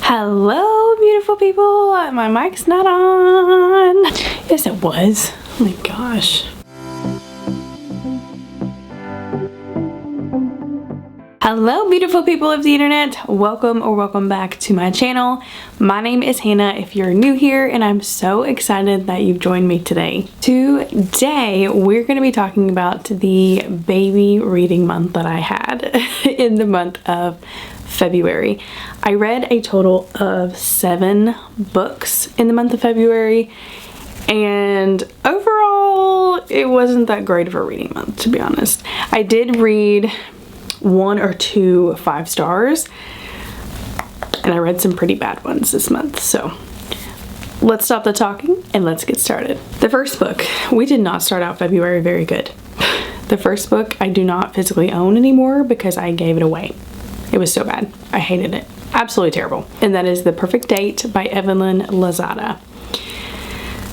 Hello, beautiful people. My mic's not on. Yes, it was. Oh my gosh. Hello, beautiful people of the internet. Welcome or welcome back to my channel. My name is Hannah if you're new here, and I'm so excited that you've joined me today. Today, we're going to be talking about the baby reading month that I had in the month of February. I read a total of 7 books in the month of February, and overall it wasn't that great of a reading month, to be honest. I did read 1 or 2 5 stars, and I read some pretty bad ones this month, so let's stop the talking and let's get started. The first book, we did not start out February very good. The first book I do not physically own anymore because I gave it away. It was so bad. I hated it. Absolutely terrible. And that is The Perfect Date by Evelyn Lozada.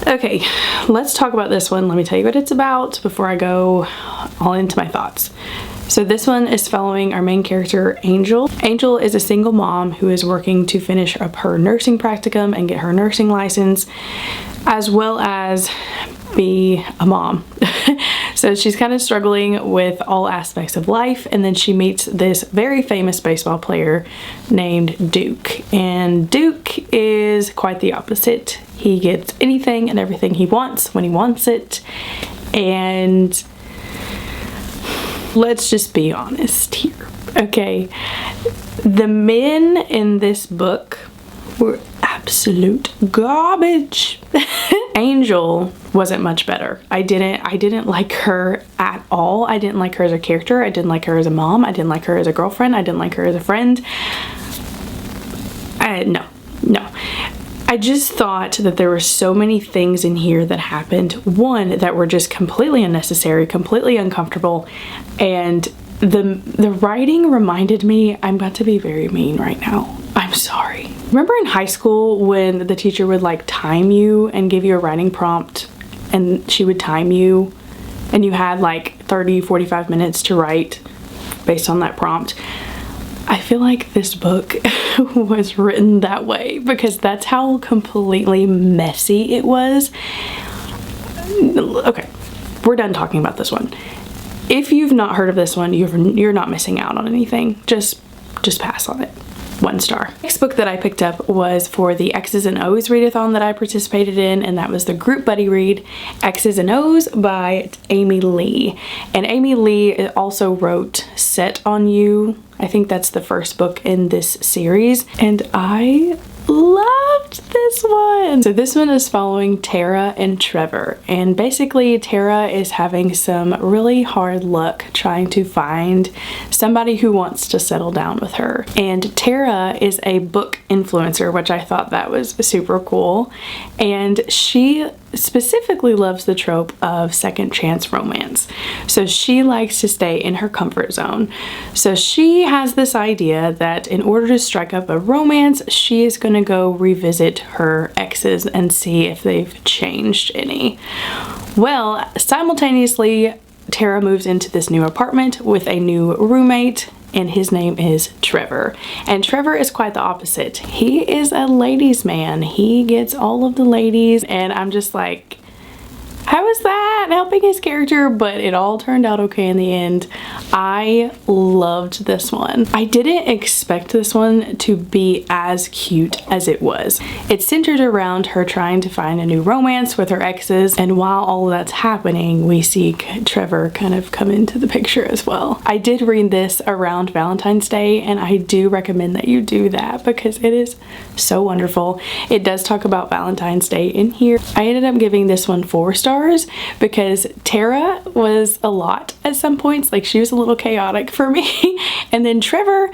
Okay, let's talk about this one. Let me tell you what it's about before I go all into my thoughts. So this one is following our main character, Angel. Angel is a single mom who is working to finish up her nursing practicum and get her nursing license, as well as be a mom. So she's kind of struggling with all aspects of life, and then she meets this very famous baseball player named Duke. And Duke is quite the opposite. He gets anything and everything he wants when he wants it, and let's just be honest here, okay? The men in this book were absolute garbage. Angel wasn't much better. I didn't like her at all. I didn't like her as a character. I didn't like her as a mom. I didn't like her as a girlfriend. I didn't like her as a friend. No. I just thought that there were so many things in here that happened. One, that were just completely unnecessary, completely uncomfortable, and the writing reminded me, I'm about to be very mean right now. I'm sorry. Remember in high school when the teacher would like time you and give you a writing prompt, and she would time you and you had like 30-45 minutes to write based on that prompt? I feel like this book was written that way because that's how completely messy it was. Okay, we're done talking about this one. If you've not heard of this one, you're not missing out on anything. Just pass on it. 1 star. Next book that I picked up was for the X's and O's readathon that I participated in, and that was the group buddy read X's and O's by Amy Lee. And Amy Lee also wrote Set on You. I think that's the first book in this series, and I loved this one. So this one is following Tara and Trevor, and basically Tara is having some really hard luck trying to find somebody who wants to settle down with her. And Tara is a book influencer, which I thought that was super cool, and she specifically loves the trope of second chance romance. So she likes to stay in her comfort zone. So she has this idea that in order to strike up a romance, she is going to go revisit her exes and see if they've changed any. Well, simultaneously, Tara moves into this new apartment with a new roommate, and his name is Trevor. And Trevor is quite the opposite. He is a ladies' man. He gets all of the ladies, and I'm just like, how is that helping his character? But it all turned out okay in the end. I loved this one. I didn't expect this one to be as cute as it was. It's centered around her trying to find a new romance with her exes, and while all that's happening, we see Trevor kind of come into the picture as well. I did read this around Valentine's Day, and I do recommend that you do that because it is so wonderful. It does talk about Valentine's Day in here. I ended up giving this one 4 stars because Tara was a lot at some points. Like, she was a little chaotic for me. And then Trevor,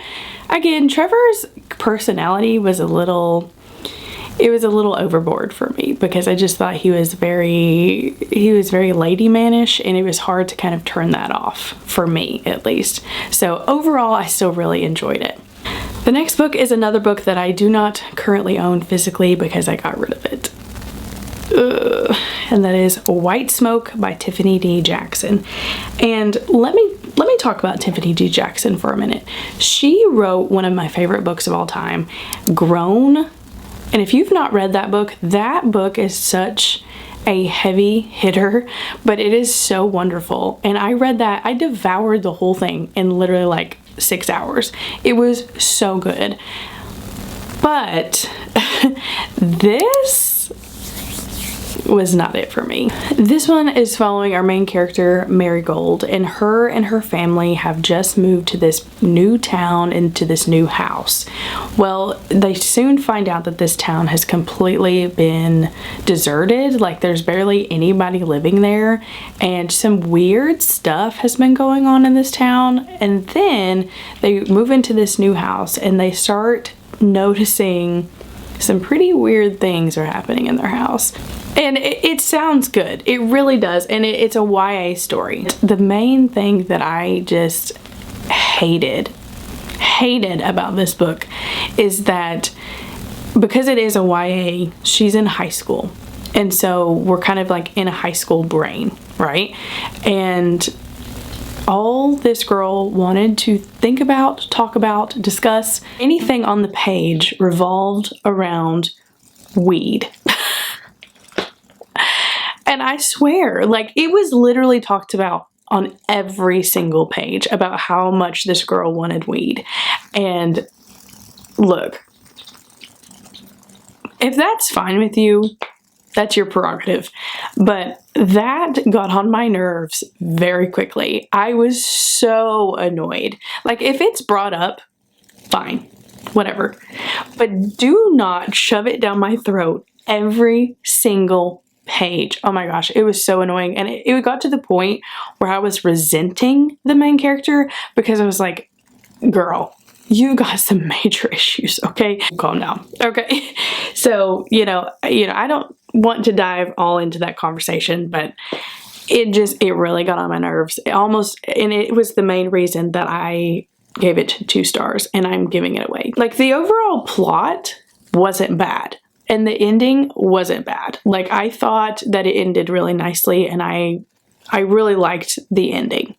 again, Trevor's personality was a little overboard for me because I just thought he was very lady manish, and it was hard to kind of turn that off for me, at least. So overall, I still really enjoyed it. The next book is another book that I do not currently own physically because I got rid of it. And that is White Smoke by Tiffany D. Jackson. And let me let me talk about Tiffany D. Jackson for a minute. She wrote one of my favorite books of all time, Grown. And if you've not read that book is such a heavy hitter, but it is so wonderful. And I read that, I devoured the whole thing in literally like 6 hours. It was so good. But this was not it for me. This one is following our main character, Marigold, and her family have just moved to this new town and to this new house. Well, they soon find out that this town has completely been deserted. Like, there's barely anybody living there, and some weird stuff has been going on in this town. And then they move into this new house and they start noticing some pretty weird things are happening in their house. And it sounds good. It really does. And it's a YA story. The main thing that I just hated about this book is that because it is a YA, she's in high school. And so we're kind of like in a high school brain, right? And all this girl wanted to think about, talk about, discuss, anything on the page revolved around weed. And I swear, like, it was literally talked about on every single page about how much this girl wanted weed. And look, if that's fine with you, that's your prerogative. But that got on my nerves very quickly. I was so annoyed. Like, if it's brought up, fine, whatever. But do not shove it down my throat every single page. Oh my gosh, it was so annoying. And it got to the point where I was resenting the main character because I was like, girl, you got some major issues, okay? Calm down, okay? So, you know, I don't want to dive all into that conversation, but it really got on my nerves. And it was the main reason that I gave it 2 stars, and I'm giving it away. Like, the overall plot wasn't bad. And the ending wasn't bad. Like, I thought that it ended really nicely, and I really liked the ending.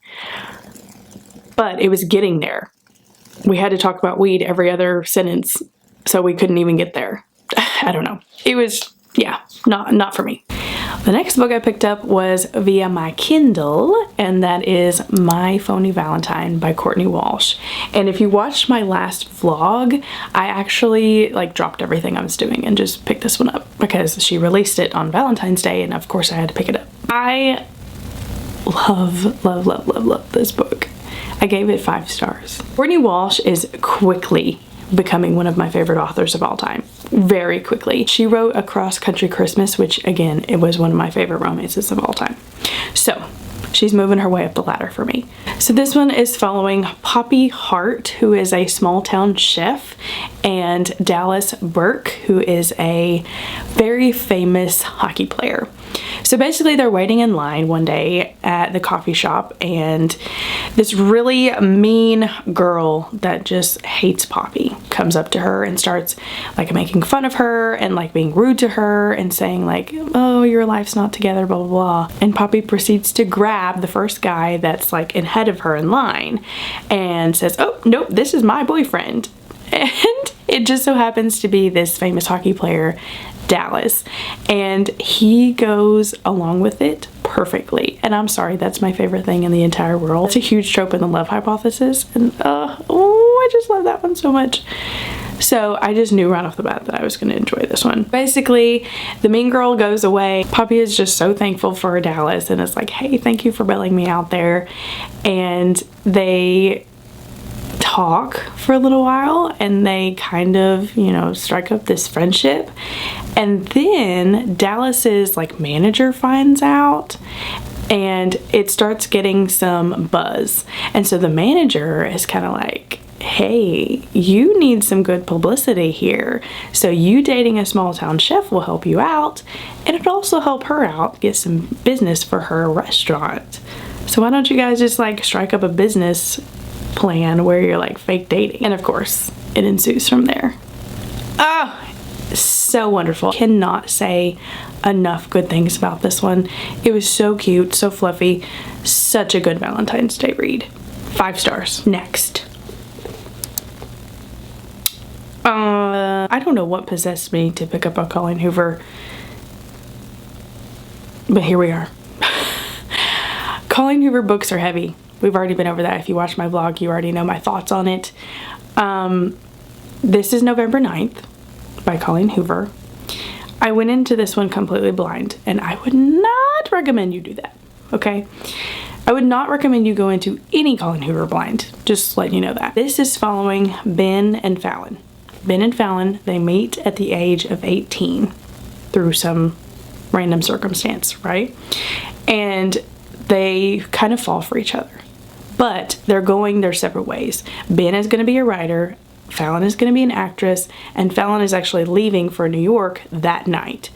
But it was getting there. We had to talk about weed every other sentence, so we couldn't even get there. I don't know. It was, yeah, not for me. The next book I picked up was via my Kindle, and that is My Phony Valentine by Courtney Walsh. And if you watched my last vlog, I actually like dropped everything I was doing and just picked this one up because she released it on Valentine's Day, and of course I had to pick it up. I love this book. I gave it 5 stars. Courtney Walsh is quickly becoming one of my favorite authors of all time. Very quickly. She wrote A Cross Country Christmas, which again, it was one of my favorite romances of all time. So she's moving her way up the ladder for me. So this one is following Poppy Hart, who is a small town chef, and Dallas Burke, who is a very famous hockey player. So basically they're waiting in line one day at the coffee shop, and this really mean girl that just hates Poppy comes up to her and starts like making fun of her and like being rude to her and saying like, oh, your life's not together, blah, blah, blah. And Poppy proceeds to grab the first guy that's like ahead of her in line and says, oh, nope, this is my boyfriend. And it just so happens to be this famous hockey player, Dallas, and he goes along with it perfectly. And I'm sorry, that's my favorite thing in the entire world. It's a huge trope in the love hypothesis, and oh, I just love that one so much. So I just knew right off the bat that I was going to enjoy this one. Basically, the mean girl goes away. Poppy is just so thankful for Dallas and is like, hey, thank you for bailing me out there. And they talk for a little while, and they kind of, you know, strike up this friendship. And then Dallas's like manager finds out, and it starts getting some buzz. And so the manager is kind of like, hey, you need some good publicity here. So you dating a small town chef will help you out, and it'll also help her out get some business for her restaurant. So why don't you guys just like strike up a business plan where you're like fake dating? And of course it ensues from there. Oh, so wonderful. Cannot say enough good things about this one. It was so cute, so fluffy, such a good Valentine's Day read. 5 stars. Next. I don't know what possessed me to pick up a Colleen Hoover, but here we are. Colleen Hoover books are heavy. We've already been over that. If you watch my vlog, you already know my thoughts on it. This is November 9th by Colleen Hoover. I went into this one completely blind, and I would not recommend you do that, okay? I would not recommend you go into any Colleen Hoover blind, just letting you know that. This is following Ben and Fallon. Ben and Fallon, they meet at the age of 18 through some random circumstance, right? And they kind of fall for each other, but they're going their separate ways. Ben is going to be a writer, Fallon is going to be an actress, and Fallon is actually leaving for New York that night.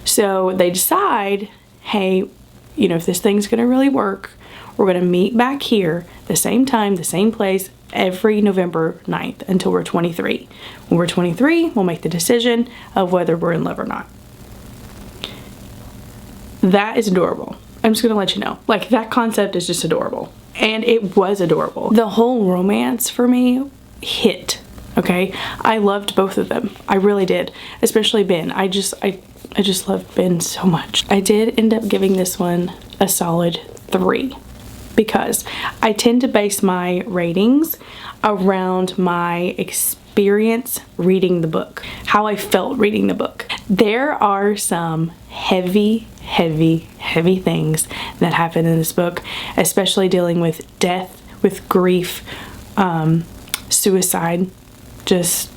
So they decide, hey, you know, if this thing's going to really work, we're going to meet back here the same time, the same place, every November 9th until we're 23. When we're 23, we'll make the decision of whether we're in love or not. That is adorable. I'm just gonna let you know. Like, that concept is just adorable. And it was adorable. The whole romance for me hit, okay? I loved both of them. I really did. Especially Ben. I just loved Ben so much. I did end up giving this one a solid 3. Because I tend to base my ratings around my experience reading the book, how I felt reading the book. There are some heavy things that happen in this book, especially dealing with death, with grief, suicide, just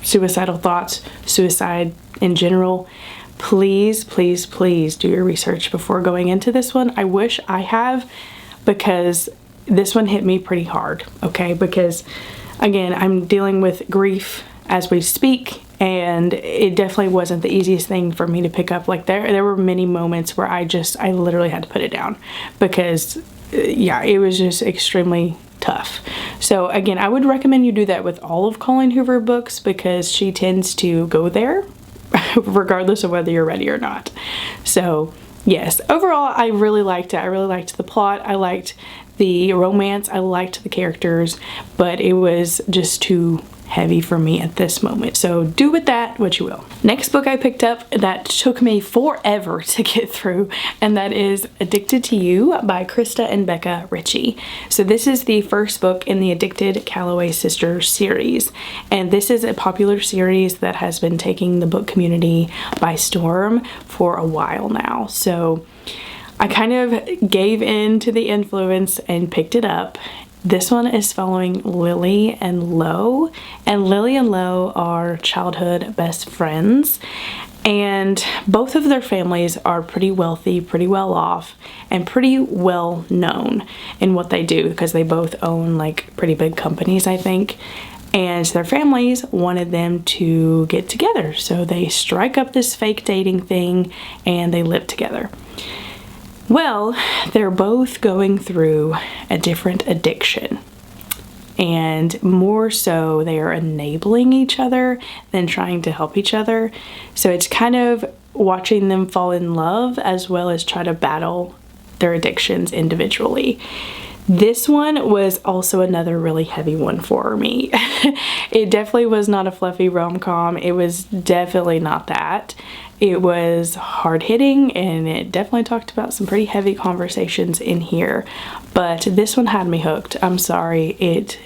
suicidal thoughts, suicide in general. Please do your research before going into this one. I wish I have, because this one hit me pretty hard, okay? Because again, I'm dealing with grief as we speak, and it definitely wasn't the easiest thing for me to pick up. Like, there were many moments where I literally had to put it down, because yeah, it was just extremely tough. So again, I would recommend you do that with all of Colleen Hoover books, because she tends to go there regardless of whether you're ready or not. So yes, overall, I really liked it. I really liked the plot. I liked the romance. I liked the characters, but it was just too heavy for me at this moment. So do with that what you will. Next book I picked up that took me forever to get through, and that is Addicted to You by Krista and Becca Ritchie. So this is the first book in the Addicted Calloway Sisters series, and this is a popular series that has been taking the book community by storm for a while now. So I kind of gave in to the influence and picked it up. This one is following Lily and Lo, and Lily and Lo are childhood best friends, and both of their families are pretty wealthy, pretty well off, and pretty well known in what they do, because they both own like pretty big companies, I think. And their families wanted them to get together, so they strike up this fake dating thing and they live together. Well, they're both going through a different addiction, and more so they are enabling each other than trying to help each other. So it's kind of watching them fall in love as well as try to battle their addictions individually. This one was also another really heavy one for me. It definitely was not a fluffy rom-com. It was definitely not that. It was hard-hitting, and it definitely talked about some pretty heavy conversations in here. But this one had me hooked. I'm sorry. It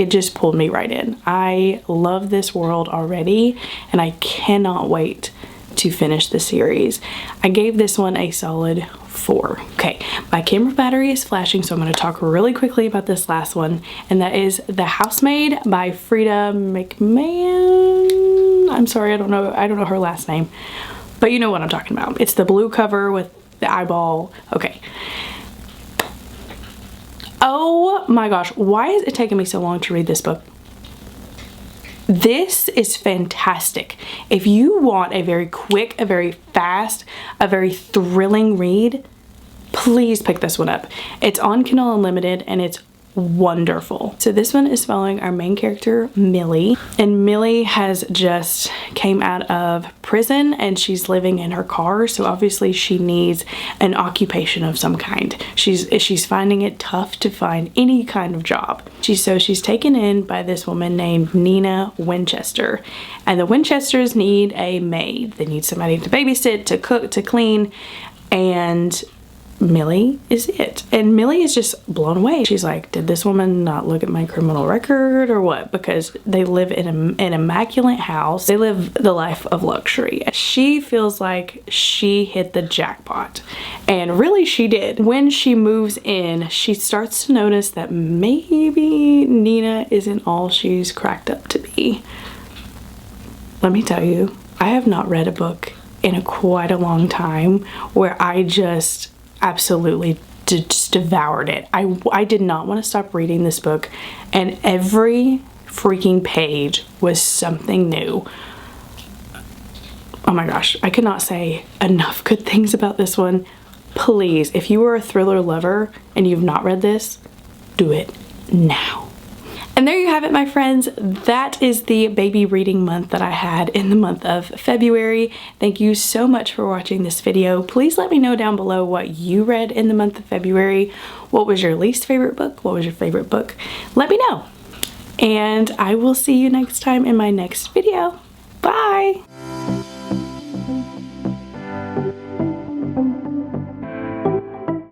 just pulled me right in. I love this world already, and I cannot wait to finish the series. I gave this one a solid 4. Okay, my camera battery is flashing, so I'm going to talk really quickly about this last one, and that is The Housemaid by Frida McMahon. I'm sorry, I don't know her last name, but you know what I'm talking about. It's the blue cover with the eyeball. Okay. Oh my gosh, why is it taking me so long to read this book? This is fantastic. If you want a very quick, a very fast, a very thrilling read, please pick this one up. It's on Kindle Unlimited, and it's wonderful. So this one is following our main character, Millie, and Millie has just came out of prison and she's living in her car, so obviously she needs an occupation of some kind. She's finding it tough to find any kind of job. She's taken in by this woman named Nina Winchester, and the Winchesters need a maid. They need somebody to babysit, to cook, to clean, and Millie is it. And Millie is just blown away. She's like, did this woman not look at my criminal record or what? Because they live in an immaculate house. They live the life of luxury. She feels like she hit the jackpot. And really she did. When she moves in, she starts to notice that maybe Nina isn't all she's cracked up to be. Let me tell you, I have not read a book in quite a long time where I just absolutely just devoured it. I did not want to stop reading this book, and every freaking page was something new. Oh my gosh, I could not say enough good things about this one. Please, if you are a thriller lover and you've not read this, do it now. And there you have it, my friends. That is the baby reading month that I had in the month of February. Thank you so much for watching this video. Please let me know down below what you read in the month of February. What was your least favorite book? What was your favorite book? Let me know. And I will see you next time in my next video. Bye!